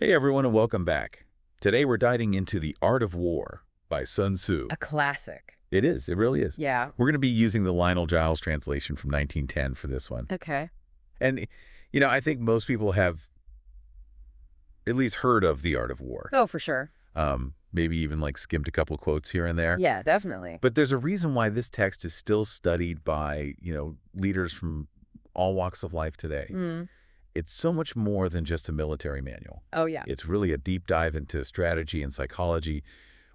Hey everyone and welcome back. Today we're diving into The Art of War by Sun Tzu. A classic. It is, it really is. Yeah. We're going to be using the Lionel Giles translation from 1910 for this one. Okay. And, I think most people have at least heard of The Art of War. Oh, for sure. Maybe even skimmed a couple quotes here and there. Yeah, definitely. But there's a reason why this text is still studied by, leaders from all walks of life today. Mm. It's so much more than just a military manual. Oh, yeah. It's really a deep dive into strategy and psychology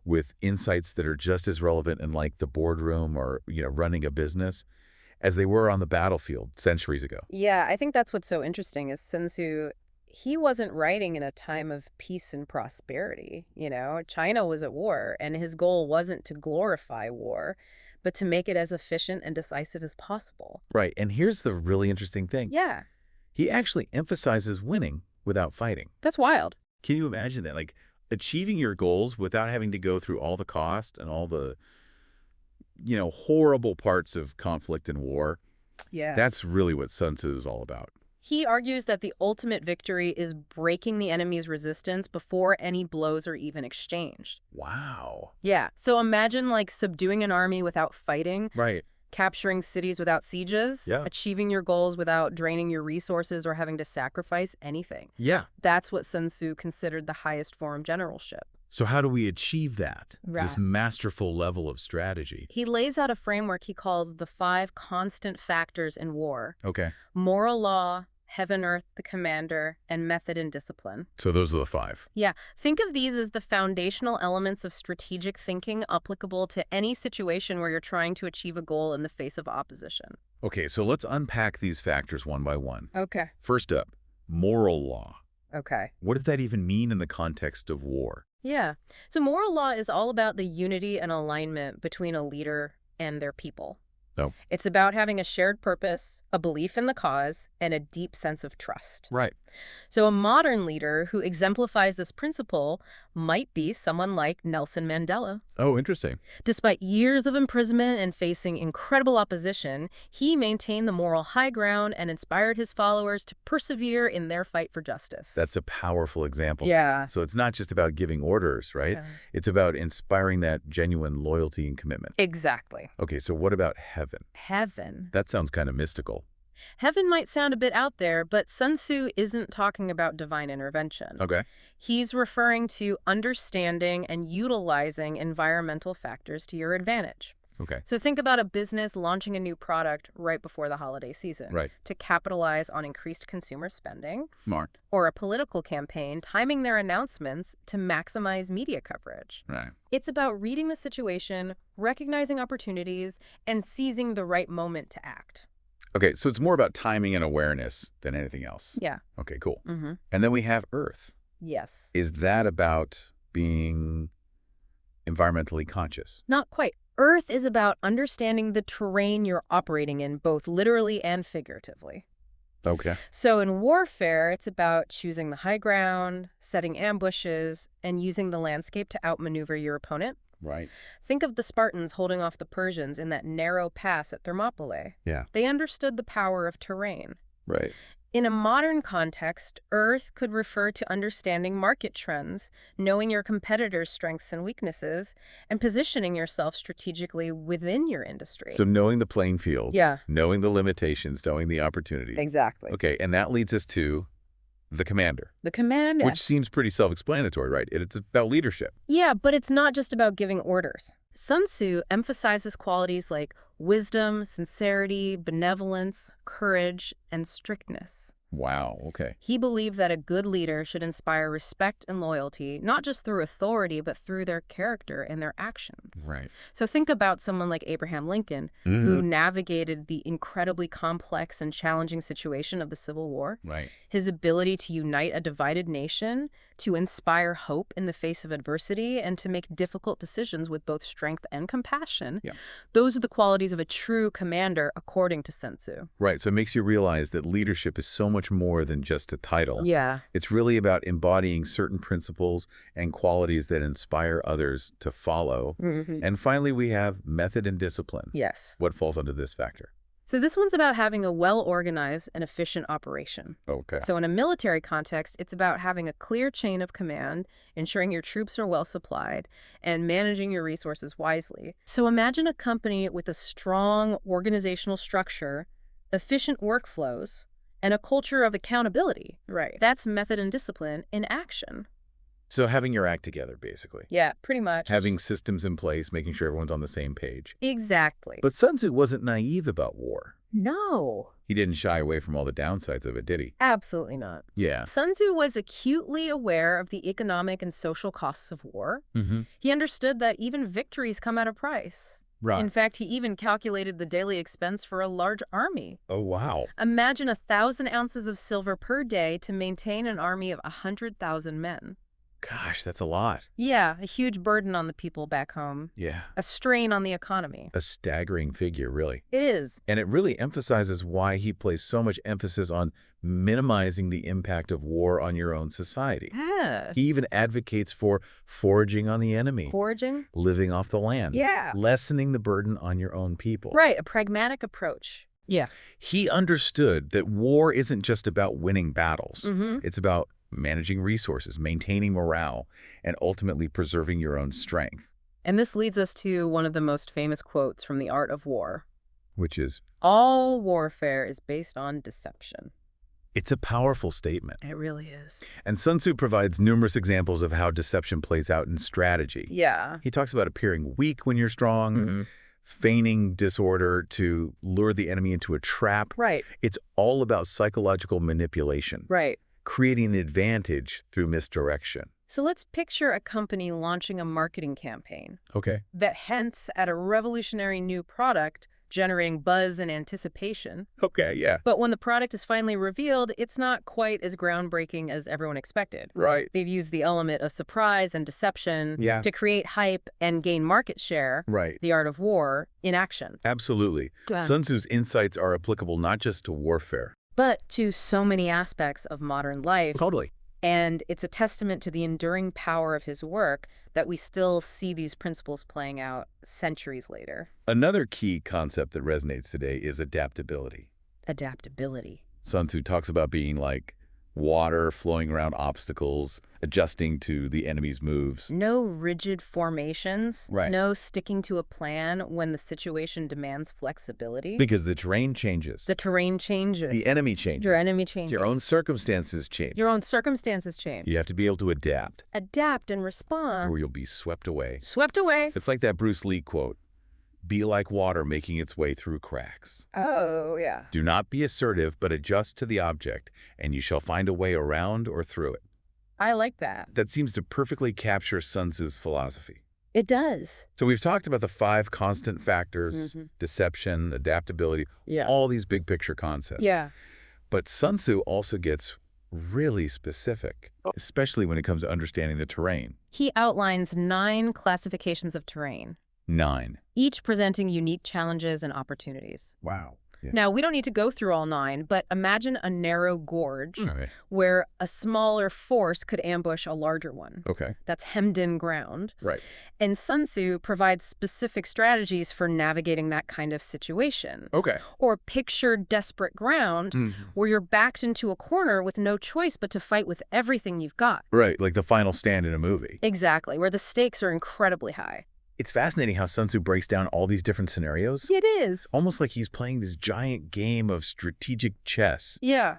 with insights that are just as relevant in the boardroom or, running a business as they were on the battlefield centuries ago. Yeah, I think that's what's so interesting is Sun Tzu, he wasn't writing in a time of peace and prosperity. China was at war, and his goal wasn't to glorify war, but to make it as efficient and decisive as possible. Right. And here's the really interesting thing. Yeah. He actually emphasizes winning without fighting. That's wild. Can you imagine that? Achieving your goals without having to go through all the cost and all the, horrible parts of conflict and war. Yeah. That's really what Sun Tzu is all about. He argues that the ultimate victory is breaking the enemy's resistance before any blows are even exchanged. Wow. Yeah. So imagine subduing an army without fighting. Right. Capturing cities without sieges, Yeah. achieving your goals without draining your resources or having to sacrifice anything. Yeah. That's what Sun Tzu considered the highest form of generalship. So how do we achieve that? Right. This masterful level of strategy? He lays out a framework he calls the 5 constant factors in war: Okay. moral law, heaven, earth, the commander, and method and discipline. So those are the 5. Yeah. Think of these as the foundational elements of strategic thinking applicable to any situation where you're trying to achieve a goal in the face of opposition. Okay, so let's unpack these factors one by one. Okay. First up, moral law. Okay. What does that even mean in the context of war? Yeah. So moral law is all about the unity and alignment between a leader and their people. Oh. It's about having a shared purpose, a belief in the cause, and a deep sense of trust. Right. So a modern leader who exemplifies this principle might be someone like Nelson Mandela. Oh, interesting. Despite years of imprisonment and facing incredible opposition, he maintained the moral high ground and inspired his followers to persevere in their fight for justice. That's a powerful example. Yeah. So it's not just about giving orders, right? Yeah. It's about inspiring that genuine loyalty and commitment. Exactly. Okay, so what about heaven? Heaven. That sounds kind of mystical. Heaven might sound a bit out there, but Sun Tzu isn't talking about divine intervention. Okay. He's referring to understanding and utilizing environmental factors to your advantage. Okay. So think about a business launching a new product right before the holiday season Right. to capitalize on increased consumer spending, Smart. or a political campaign timing their announcements to maximize media coverage. Right. It's about reading the situation, recognizing opportunities, and seizing the right moment to act. Okay, so it's more about timing and awareness than anything else. Yeah. Okay, cool. Mm-hmm. And then we have Earth. Yes. Is that about being environmentally conscious? Not quite. Earth is about understanding the terrain you're operating in, both literally and figuratively. Okay. So in warfare, it's about choosing the high ground, setting ambushes, and using the landscape to outmaneuver your opponent. Right. Think of the Spartans holding off the Persians in that narrow pass at Thermopylae. Yeah. They understood the power of terrain. Right. In a modern context, Earth could refer to understanding market trends, knowing your competitors' strengths and weaknesses, and positioning yourself strategically within your industry. So knowing the playing field. Yeah. Knowing the limitations, knowing the opportunity. Exactly. Okay, and that leads us to the commander. The commander. Which seems pretty self-explanatory, right? It's about leadership. Yeah, but it's not just about giving orders. Sun Tzu emphasizes qualities like wisdom, sincerity, benevolence, courage, and strictness. Wow, okay. He believed that a good leader should inspire respect and loyalty, not just through authority, but through their character and their actions. Right. So think about someone like Abraham Lincoln, who navigated the incredibly complex and challenging situation of the Civil War. Right. His ability to unite a divided nation, to inspire hope in the face of adversity, and to make difficult decisions with both strength and compassion. Yeah. Those are the qualities of a true commander, according to Sun Tzu. Right, so it makes you realize that leadership is so much more than just a title. Yeah. It's really about embodying certain principles and qualities that inspire others to follow. Mm-hmm. And finally, we have method and discipline. Yes. What falls under this factor? So this one's about having a well-organized and efficient operation. Okay. So in a military context, it's about having a clear chain of command, ensuring your troops are well supplied, and managing your resources wisely. So imagine a company with a strong organizational structure, efficient workflows, and a culture of accountability. Right. That's method and discipline in action. So having your act together, basically. Yeah, pretty much. Having systems in place, making sure everyone's on the same page. Exactly. But Sun Tzu wasn't naive about war. No. He didn't shy away from all the downsides of it, did he? Absolutely not. Yeah. Sun Tzu was acutely aware of the economic and social costs of war. Mm-hmm. He understood that even victories come at a price. Right. In fact, he even calculated the daily expense for a large army. Oh, wow. Imagine 1,000 ounces of silver per day to maintain an army of 100,000 men. Gosh, that's a lot. Yeah, a huge burden on the people back home. Yeah. A strain on the economy. A staggering figure, really. It is. And it really emphasizes why he placed so much emphasis on minimizing the impact of war on your own society. Yeah. He even advocates for foraging on the enemy, Foraging? living off the land, Yeah. lessening the burden on your own people. Right, a pragmatic approach. Yeah. He understood that war isn't just about winning battles. Mm-hmm. It's about managing resources, maintaining morale, and ultimately preserving your own strength. And this leads us to one of the most famous quotes from The Art of War. Which is, All warfare is based on deception. it's a powerful statement. It really is. And Sun Tzu provides numerous examples of how deception plays out in strategy. Yeah. He talks about appearing weak when you're strong, Mm-hmm. feigning disorder to lure the enemy into a trap. Right. It's all about psychological manipulation, Right. creating an advantage through misdirection. So let's picture a company launching a marketing campaign Okay. that hints at a revolutionary new product, generating buzz and anticipation. Okay, yeah. But when the product is finally revealed, it's not quite as groundbreaking as everyone expected. Right. They've used the element of surprise and deception Yeah. to create hype and gain market share. Right. The art of war in action. Absolutely. Yeah. Sun Tzu's insights are applicable not just to warfare. But to so many aspects of modern life. Totally. And it's a testament to the enduring power of his work that we still see these principles playing out centuries later. Another key concept that resonates today is adaptability. Adaptability. Sun Tzu talks about being like water flowing around obstacles, adjusting to the enemy's moves. No rigid formations. Right. No sticking to a plan when the situation demands flexibility. Because the terrain changes. The terrain changes. The enemy changes. Your enemy changes. Your own circumstances change. Your own circumstances change. You have to be able to adapt, Adapt and respond. or you'll be swept away. Swept away. It's like that Bruce Lee quote, "Be like water making its way through cracks." Oh, yeah. Do not be assertive, but adjust to the object, and you shall find a way around or through it. I like that. That seems to perfectly capture Sun Tzu's philosophy. It does. So we've talked about the 5 constant factors, deception, adaptability, Yeah. all these big picture concepts. Yeah. But Sun Tzu also gets really specific, especially when it comes to understanding the terrain. He outlines 9 classifications of terrain, 9. each presenting unique challenges and opportunities. Wow. Yeah. Now, we don't need to go through all 9, but imagine a narrow gorge Okay. where a smaller force could ambush a larger one. Okay. That's hemmed-in ground. Right. And Sun Tzu provides specific strategies for navigating that kind of situation. Okay. Or picture desperate ground where you're backed into a corner with no choice but to fight with everything you've got. Right, like the final stand in a movie. Exactly, where the stakes are incredibly high. It's fascinating how Sun Tzu breaks down all these different scenarios. It is. Almost like he's playing this giant game of strategic chess, Yeah.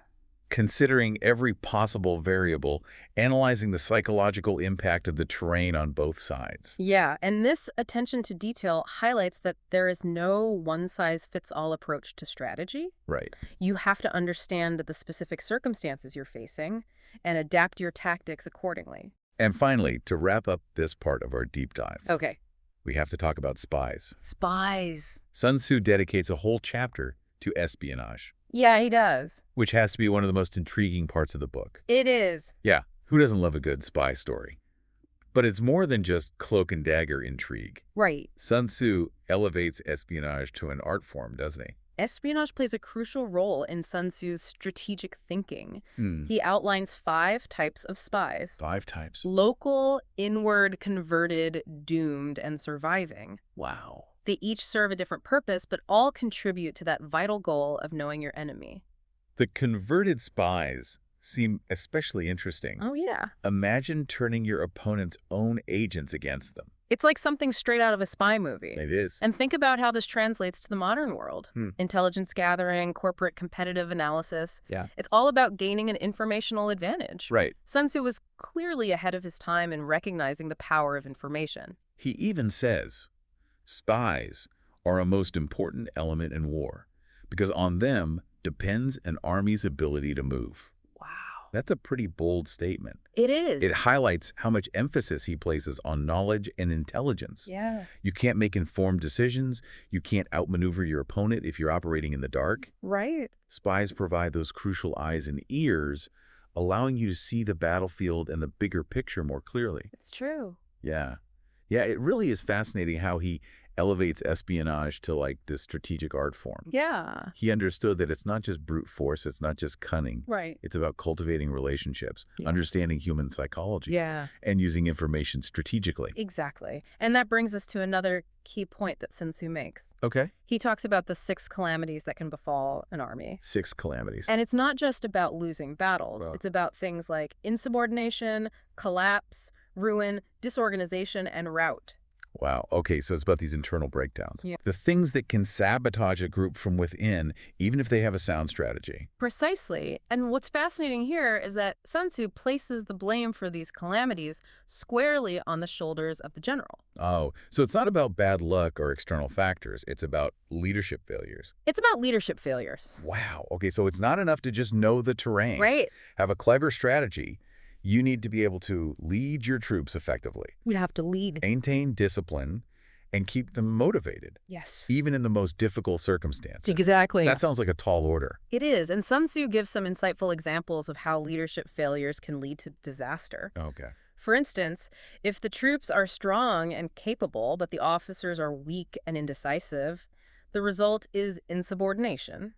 considering every possible variable, analyzing the psychological impact of the terrain on both sides. Yeah, and this attention to detail highlights that there is no one-size-fits-all approach to strategy. Right. You have to understand the specific circumstances you're facing and adapt your tactics accordingly. And finally, to wrap up this part of our deep dives, Okay. we have to talk about spies. Spies. Sun Tzu dedicates a whole chapter to espionage, Yeah, he does. which has to be one of the most intriguing parts of the book. It is. Yeah, who doesn't love a good spy story? But it's more than just cloak and dagger intrigue. Right. Sun Tzu elevates espionage to an art form, doesn't he? Espionage plays a crucial role in Sun Tzu's strategic thinking. Hmm. He outlines 5 types of spies. 5 types. Local, inward, converted, doomed, and surviving. Wow. They each serve a different purpose, but all contribute to that vital goal of knowing your enemy. The converted spies seem especially interesting. Oh, yeah. Imagine turning your opponent's own agents against them. It's like something straight out of a spy movie. It is. And think about how this translates to the modern world. Intelligence gathering, corporate competitive analysis. Yeah. It's all about gaining an informational advantage. Right. Sun Tzu was clearly ahead of his time in recognizing the power of information. He even says, spies are a most important element in war because on them depends an army's ability to move. Wow. That's a pretty bold statement. It is. It highlights how much emphasis he places on knowledge and intelligence. Yeah. You can't make informed decisions. You can't outmaneuver your opponent if you're operating in the dark. Right. Spies provide those crucial eyes and ears, allowing you to see the battlefield and the bigger picture more clearly. It's true. Yeah. Yeah, it really is fascinating how he elevates espionage to like this strategic art form. Yeah. He understood that it's not just brute force, it's not just cunning. Right. It's about cultivating relationships, Yeah. understanding human psychology, Yeah. and using information strategically. Exactly. And that brings us to another key point that Sun Tzu makes. Okay. He talks about the 6 calamities that can befall an army. 6 calamities. And it's not just about losing battles. Wow. It's about things like insubordination, collapse, ruin, disorganization, and rout. Wow. Okay, so it's about these internal breakdowns. Yeah. The things that can sabotage a group from within, even if they have a sound strategy. Precisely. And what's fascinating here is that Sun Tzu places the blame for these calamities squarely on the shoulders of the general. Oh, so it's not about bad luck or external factors. It's about leadership failures. It's about leadership failures. Wow. Okay, so it's not enough to just know the terrain. Right. Have a clever strategy. You need to be able to lead your troops effectively, We'd have to lead. maintain discipline, and keep them motivated, Yes. even in the most difficult circumstances. Exactly. That sounds like a tall order. It is. And Sun Tzu gives some insightful examples of how leadership failures can lead to disaster. Okay. For instance, if the troops are strong and capable, but the officers are weak and indecisive, the result is insubordination.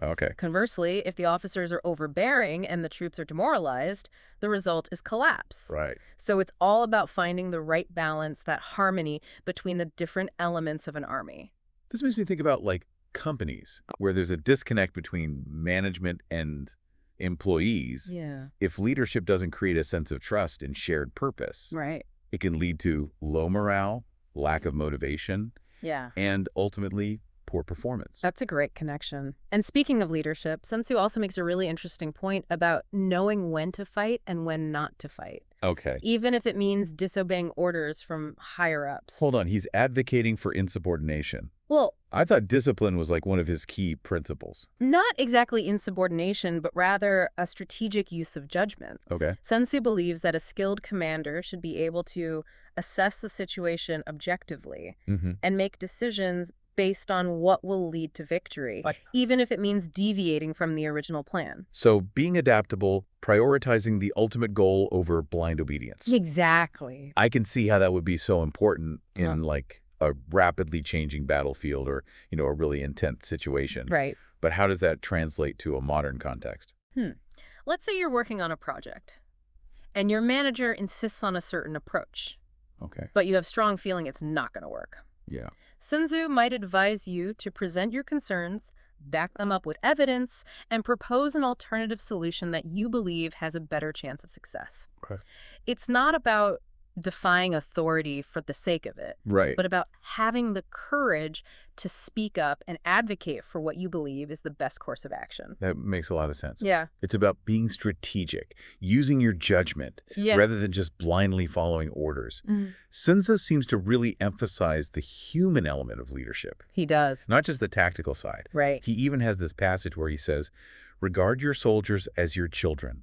Okay. Conversely, if the officers are overbearing and the troops are demoralized, the result is collapse. Right. So it's all about finding the right balance, that harmony between the different elements of an army. This makes me think about like companies where there's a disconnect between management and employees. Yeah. If leadership doesn't create a sense of trust and shared purpose, Right. it can lead to low morale, lack of motivation, Yeah. and ultimately poor performance. That's a great connection. And speaking of leadership, Sun Tzu also makes a really interesting point about knowing when to fight and when not to fight, Okay. even if it means disobeying orders from higher-ups. Hold on. He's advocating for insubordination. Well, I thought discipline was like one of his key principles. not exactly insubordination, but rather a strategic use of judgment. Okay. Sun Tzu believes that a skilled commander should be able to assess the situation objectively Mm-hmm. and make decisions based on what will lead to victory, Like- even if it means deviating from the original plan. So being adaptable, prioritizing the ultimate goal over blind obedience. Exactly. I can see how that would be so important in like a rapidly changing battlefield or, you know, a really intense situation. Right. But how does that translate to a modern context? Let's say you're working on a project and your manager insists on a certain approach, Okay. but you have strong feeling it's not going to work. Yeah. Sun Tzu might advise you to present your concerns, back them up with evidence, and propose an alternative solution that you believe has a better chance of success. Okay. It's not about defying authority for the sake of it, Right. but about having the courage to speak up and advocate for what you believe is the best course of action. That makes a lot of sense. Yeah. It's about being strategic, using your judgment Yeah. rather than just blindly following orders. Mhm. Sun Tzu seems to really emphasize the human element of leadership, He does. not just the tactical side. Right. He even has this passage where he says, "Regard your soldiers as your children,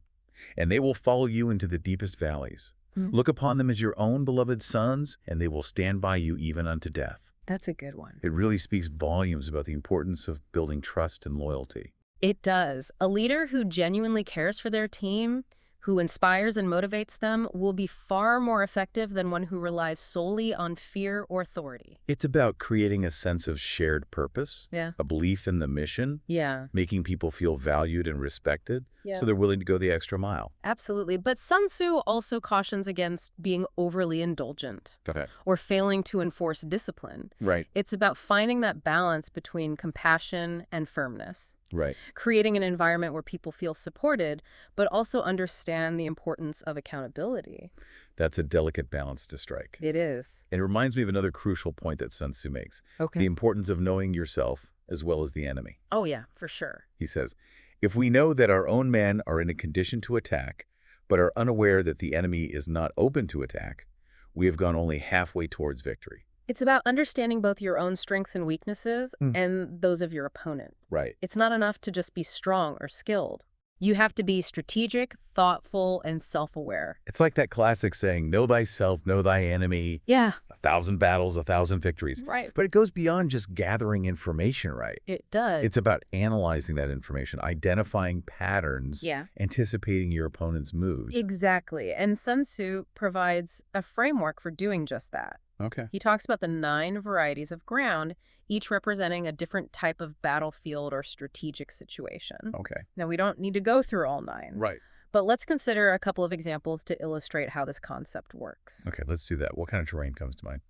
and they will follow you into the deepest valleys. Look upon them as your own beloved sons, and they will stand by you even unto death." That's a good one. It really speaks volumes about the importance of building trust and loyalty. It does. A leader who genuinely cares for their team, who inspires and motivates them will be far more effective than one who relies solely on fear or authority. It's about creating a sense of shared purpose, Yeah. a belief in the mission, Yeah. making people feel valued and respected, Yeah. so they're willing to go the extra mile. Absolutely. But Sun Tzu also cautions against being overly indulgent Okay. or failing to enforce discipline. Right. It's about finding that balance between compassion and firmness, Right. creating an environment where people feel supported, but also understand the importance of accountability. That's a delicate balance to strike. It is. And it reminds me of another crucial point that Sun Tzu makes, Okay. the importance of knowing yourself as well as the enemy. Oh, yeah, for sure. He says, if we know that our own men are in a condition to attack, but are unaware that the enemy is not open to attack, we have gone only halfway towards victory. It's about understanding both your own strengths and weaknesses and those of your opponent. Right. It's not enough to just be strong or skilled. You have to be strategic, thoughtful, and self-aware. It's like that classic saying, know thyself, know thy enemy, Yeah. 1,000 battles, 1,000 victories. Right. But it goes beyond just gathering information, right? It does. It's about analyzing that information, identifying patterns, Yeah. anticipating your opponent's moves. Exactly. And Sun Tzu provides a framework for doing just that. Okay. He talks about the 9 varieties of ground, each representing a different type of battlefield or strategic situation. Okay. Now, we don't need to go through all 9. Right. But let's consider a couple of examples to illustrate how this concept works. Okay, let's do that. What kind of terrain comes to mind?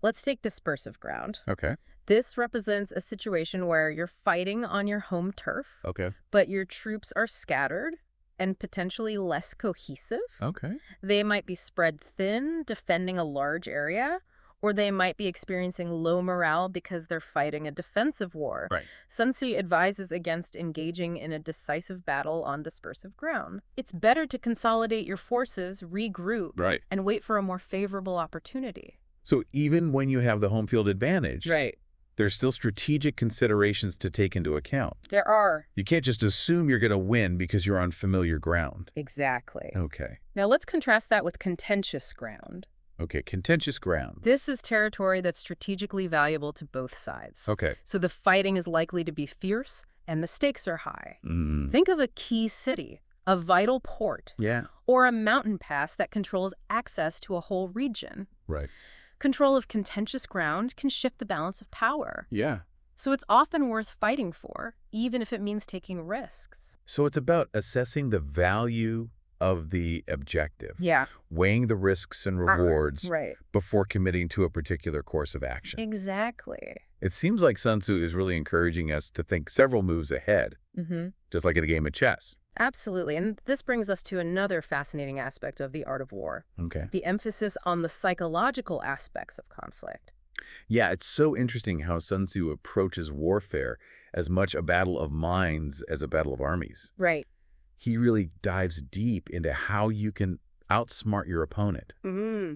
Let's take dispersive ground. Okay. This represents a situation where you're fighting on your home turf, Okay. but your troops are scattered and potentially less cohesive. Okay. They might be spread thin, defending a large area, or they might be experiencing low morale because they're fighting a defensive war. Right. Sun Tzu advises against engaging in a decisive battle on dispersive ground. It's better to consolidate your forces, regroup, Right. and wait for a more favorable opportunity. So even when you have the home field advantage, Right. there's still strategic considerations to take into account. There are. You can't just assume you're going to win because you're on familiar ground. Exactly. Okay. Now let's contrast that with contentious ground. Okay, contentious ground. This is territory that's strategically valuable to both sides. Okay. So the fighting is likely to be fierce and the stakes are high. Mm. Think of a key city, a vital port, Yeah. or a mountain pass that controls access to a whole region. Right. Control of contentious ground can shift the balance of power. Yeah. So it's often worth fighting for, even if it means taking risks. So it's about assessing the value of the objective, Yeah. weighing the risks and rewards Right. before committing to a particular course of action. Exactly. It seems like Sun Tzu is really encouraging us to think several moves ahead, just like in a game of chess. Absolutely. And this brings us to another fascinating aspect of the art of war, Okay. the emphasis on the psychological aspects of conflict. Yeah, it's so interesting how Sun Tzu approaches warfare as much a battle of minds as a battle of armies. Right. He really dives deep into how you can outsmart your opponent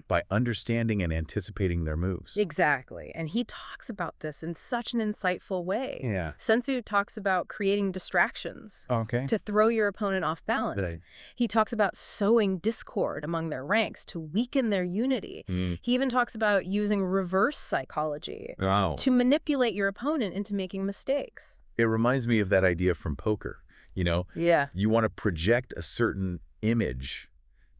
by understanding and anticipating their moves. Exactly. And he talks about this in such an insightful way. Yeah. Sun Tzu talks about creating distractions Okay. to throw your opponent off balance. Right. He talks about sowing discord among their ranks to weaken their unity. He even talks about using reverse psychology Wow. to manipulate your opponent into making mistakes. It reminds me of that idea from poker. You know, Yeah. you want to project a certain image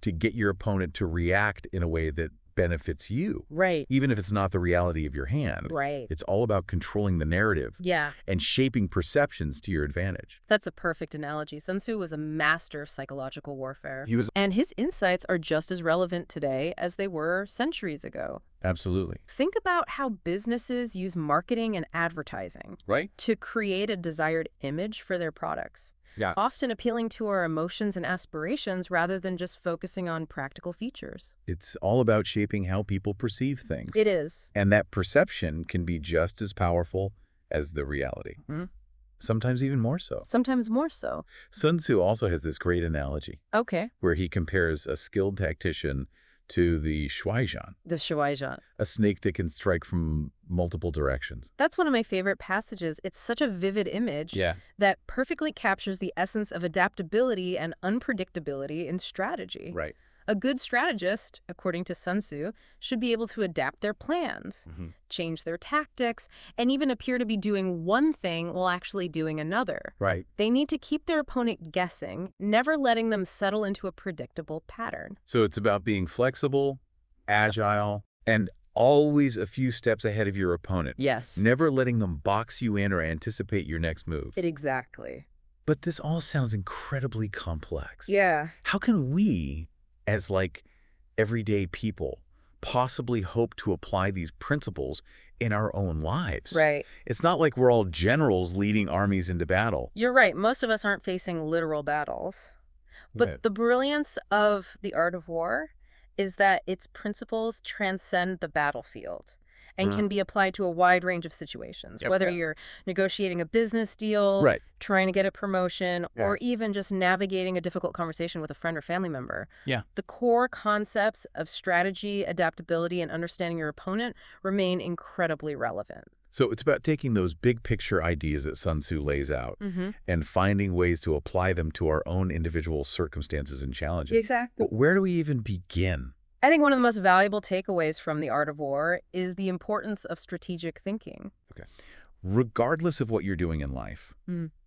to get your opponent to react in a way that benefits you, Right. even if it's not the reality of your hand. Right. It's all about controlling the narrative Yeah. and shaping perceptions to your advantage. That's a perfect analogy. Sun Tzu was a master of psychological warfare. He was And his insights are just as relevant today as they were centuries ago. absolutely Think about how businesses use marketing and advertising right. to create a desired image for their products, Yeah. often appealing to our emotions and aspirations rather than just focusing on practical features. It's all about shaping how people perceive things. It is. And that perception can be just as powerful as the reality. Sometimes even more so. Sometimes more so. Sun Tzu also has this great analogy Okay. where he compares a skilled tactician to the shuaijian, The shuaijian. a snake that can strike from multiple directions. That's one of my favorite passages. It's such a vivid image that perfectly captures the essence of adaptability and unpredictability in strategy. Right. A good strategist, according to Sun Tzu, should be able to adapt their plans, change their tactics, and even appear to be doing one thing while actually doing another. Right. They need to keep their opponent guessing, never letting them settle into a predictable pattern. So it's about being flexible, agile, and always a few steps ahead of your opponent. Yes. Never letting them box you in or anticipate your next move. Exactly. But this all sounds incredibly complex. Yeah. How can we, as everyday people, possibly hope to apply these principles in our own lives? Right. It's not like we're all generals leading armies into battle. You're right. Most of us aren't facing literal battles. But Right. the brilliance of the art of war is that its principles transcend the battlefield and can be applied to a wide range of situations, Yep. whether you're negotiating a business deal, Right. trying to get a promotion, or Yes. even just navigating a difficult conversation with a friend or family member. Yeah. The core concepts of strategy, adaptability, and understanding your opponent remain incredibly relevant. So it's about taking those big picture ideas that Sun Tzu lays out and finding ways to apply them to our own individual circumstances and challenges. Exactly. But where do we even begin? I think one of the most valuable takeaways from the art of war is the importance of strategic thinking. Regardless of what you're doing in life,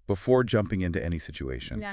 before jumping into any situation,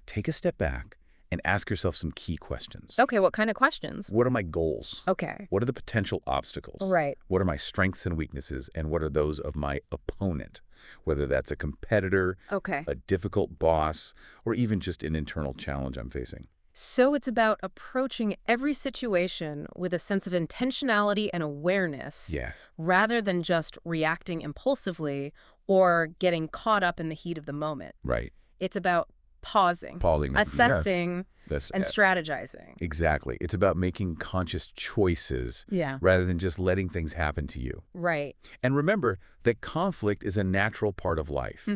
take a step back and ask yourself some key questions. Okay, what kind of questions? What are my goals? Okay. What are the potential obstacles? Right. What are my strengths and weaknesses? And what are those of my opponent? Whether that's a competitor, Okay. a difficult boss, or even just an internal challenge I'm facing. So it's about approaching every situation with a sense of intentionality and awareness Yeah. rather than just reacting impulsively or getting caught up in the heat of the moment. Right. It's about pausing, Pausing. assessing, That's and strategizing. exactly. It's about making conscious choices Yeah. rather than just letting things happen to you. Right. And remember that conflict is a natural part of life.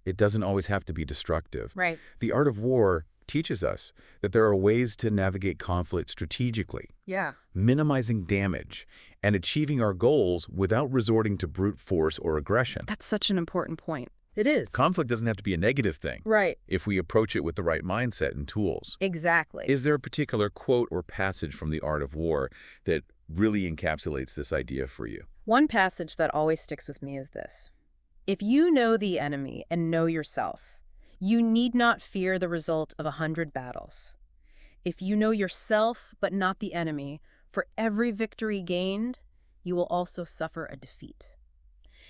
It doesn't always have to be destructive. Right. The art of war teaches us that there are ways to navigate conflict strategically, Yeah. minimizing damage, and achieving our goals without resorting to brute force or aggression. That's such an important point. It is. Conflict doesn't have to be a negative thing Right. if we approach it with the right mindset and tools. Exactly. Is there a particular quote or passage from the art of war that really encapsulates this idea for you? One passage that always sticks with me is this. If you know the enemy and know yourself, you need not fear the result of 100 battles. If you know yourself but not the enemy, for every victory gained, you will also suffer a defeat.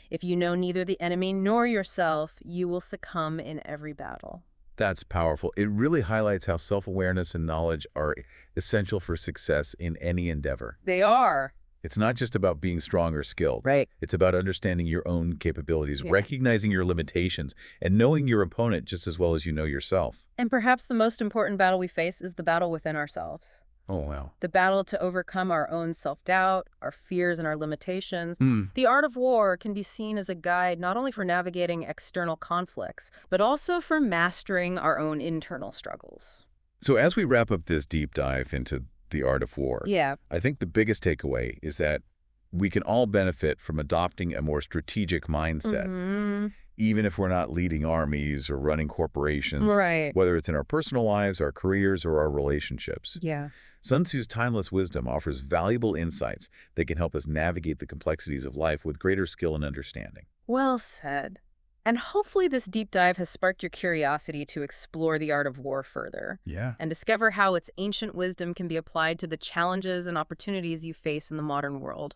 If you know neither the enemy nor yourself, you will succumb in every battle. That's powerful. It really highlights how self-awareness and knowledge are essential for success in any endeavor. They are. It's not just about being strong or skilled. Right. It's about understanding your own capabilities, Yeah. recognizing your limitations, and knowing your opponent just as well as you know yourself. And perhaps the most important battle we face is the battle within ourselves. Oh, wow. The battle to overcome our own self-doubt, our fears, and our limitations. The art of war can be seen as a guide not only for navigating external conflicts, but also for mastering our own internal struggles. So as we wrap up this deep dive into the art of war, Yeah. I think the biggest takeaway is that we can all benefit from adopting a more strategic mindset, even if we're not leading armies or running corporations, Right. whether it's in our personal lives, our careers, or our relationships. Yeah. Sun Tzu's timeless wisdom offers valuable insights that can help us navigate the complexities of life with greater skill and understanding. Well said. And hopefully this deep dive has sparked your curiosity to explore the art of war further Yeah. and discover how its ancient wisdom can be applied to the challenges and opportunities you face in the modern world.